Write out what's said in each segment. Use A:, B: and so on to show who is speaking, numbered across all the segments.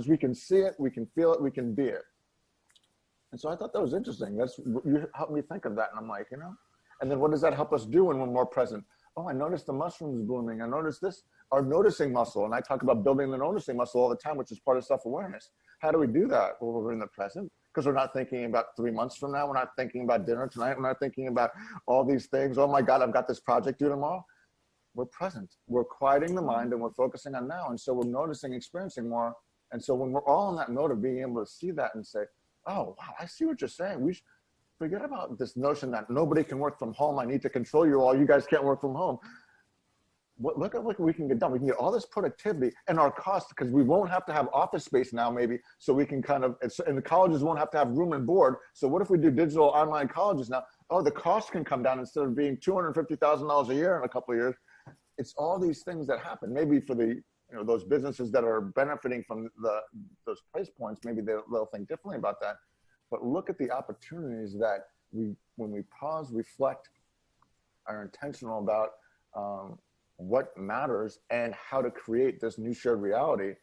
A: we can see it, we can feel it, we can be it. And so I thought that was interesting. You helped me think of that. And I'm like, and then what does that help us do when we're more present? Oh, I noticed the mushrooms blooming. I noticed this, our noticing muscle. And I talk about building the noticing muscle all the time, which is part of self-awareness. How do we do that? Well, we're in the present, because we're not thinking about 3 months from now. We're not thinking about dinner tonight. We're not thinking about all these things. Oh my God, I've got this project due tomorrow. We're present. We're quieting the mind and we're focusing on now. And so we're noticing, experiencing more. And so when we're all on that note of being able to see that and say, oh, wow, I see what you're saying. We should forget about this notion that nobody can work from home. I need to control you all. You guys can't work from home. Look at what we can get done. We can get all this productivity and our cost, because we won't have to have office space now, maybe, so we can and the colleges won't have to have room and board. So what if we do digital online colleges now? Oh, the cost can come down. Instead of being $250,000 a year in a couple of years. It's all these things that happen. Maybe for the, those businesses that are benefiting from those price points, maybe they'll think differently about that. But look at the opportunities that when we pause, reflect, are intentional about what matters and how to create this new shared reality.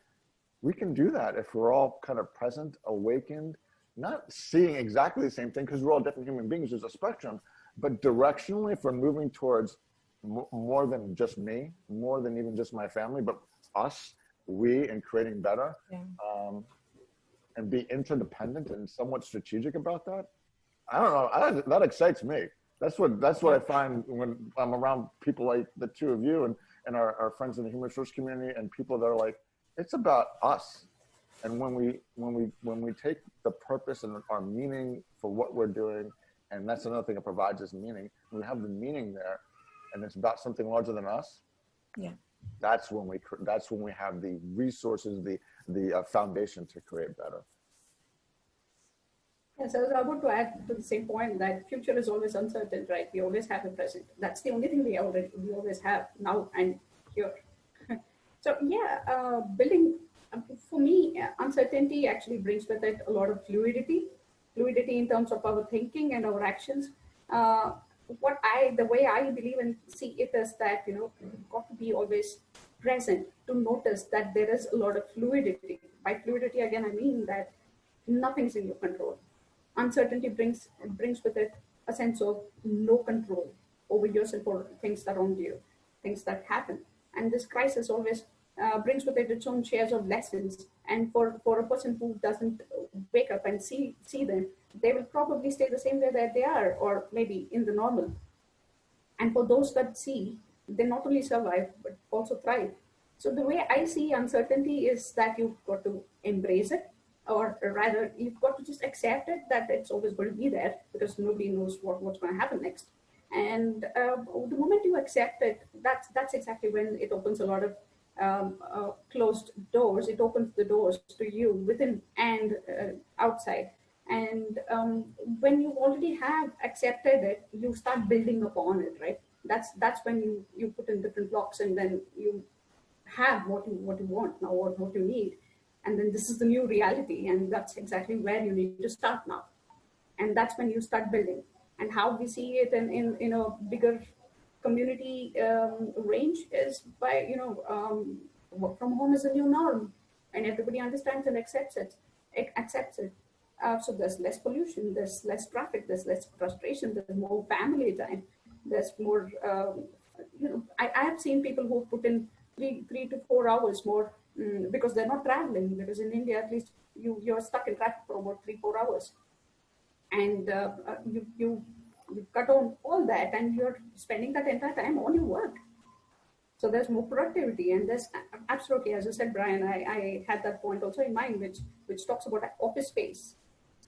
A: We can do that if we're all kind of present, awakened, not seeing exactly the same thing, because we're all different human beings. There's a spectrum, but directionally, if we're moving towards more than just me, more than even just my family, but us, we, and creating better, and be interdependent and somewhat strategic about that. I don't know. That excites me. That's what I find when I'm around people like the two of you and our friends in the human resource community, and people that are like, it's about us. And when we take the purpose and our meaning for what we're doing, and that's another thing that provides us meaning, we have the meaning there, and it's about something larger than us.
B: Yeah.
A: That's when we have the resources, the foundation to create better.
C: Yes, I was about to add to the same point that future is always uncertain, right? We always have the present. That's the only thing we always have now and here. So yeah, building, for me, uncertainty actually brings with it a lot of fluidity in terms of our thinking and our actions. The way I believe and see it is that, you've got to be always present to notice that there is a lot of fluidity. By fluidity, again, I mean that nothing's in your control. Uncertainty brings with it a sense of no control over yourself or things around you, things that happen. And this crisis always brings with it its own shares of lessons. And for a person who doesn't wake up and see them, they will probably stay the same way that they are, or maybe in the normal. And for those that see, they not only survive, but also thrive. So the way I see uncertainty is that you've got to embrace it, or rather, you've got to just accept it, that it's always going to be there, because nobody knows what's going to happen next. And the moment you accept it, that's exactly when it opens a lot of closed doors. It opens the doors to you within and outside. And when you already have accepted it, you start building upon it, right? That's when you put in different blocks, and then you have what you want now, or what you need. And then this is the new reality, and that's exactly where you need to start now. And that's when you start building. And how we see it in a bigger community range is by, work from home is a new norm, and everybody understands and accepts it. So there's less pollution, there's less traffic, there's less frustration, there's more family time, there's more, I have seen people who put in 3 to 4 hours more because they're not traveling, because in India, at least you're stuck in traffic for about 3-4 hours. And you cut on all that, and you're spending that entire time on your work. So there's more productivity, and there's absolutely, as you said, Brian, I had that point also in mind, which talks about office space.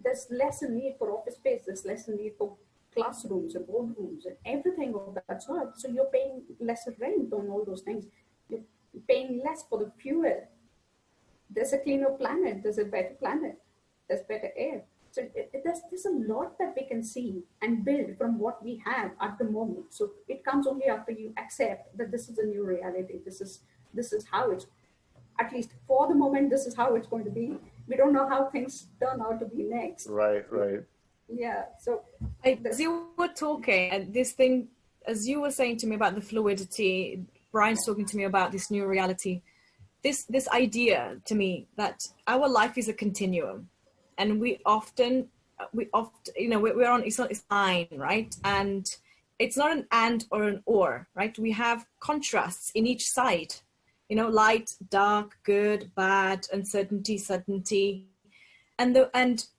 C: There's less a need for office space. There's less a need for classrooms and boardrooms and everything of that sort. So you're paying lesser rent on all those things. You're paying less for the fuel. There's a cleaner planet. There's a better planet. There's better air. So there's a lot that we can see and build from what we have at the moment. So it comes only after you accept that this is a new reality. This is how it's, at least for the moment, this is how it's going to be. We don't know how things turn out to be next.
A: Right.
C: Yeah. So
B: as you were talking, and this thing, as you were saying to me about the fluidity, Brian's talking to me about this new reality. this idea to me that our life is a continuum, and we often we're on it's line, right? And it's not an and or an or, right? We have contrasts in each side, light, dark, good, bad, uncertainty, certainty, and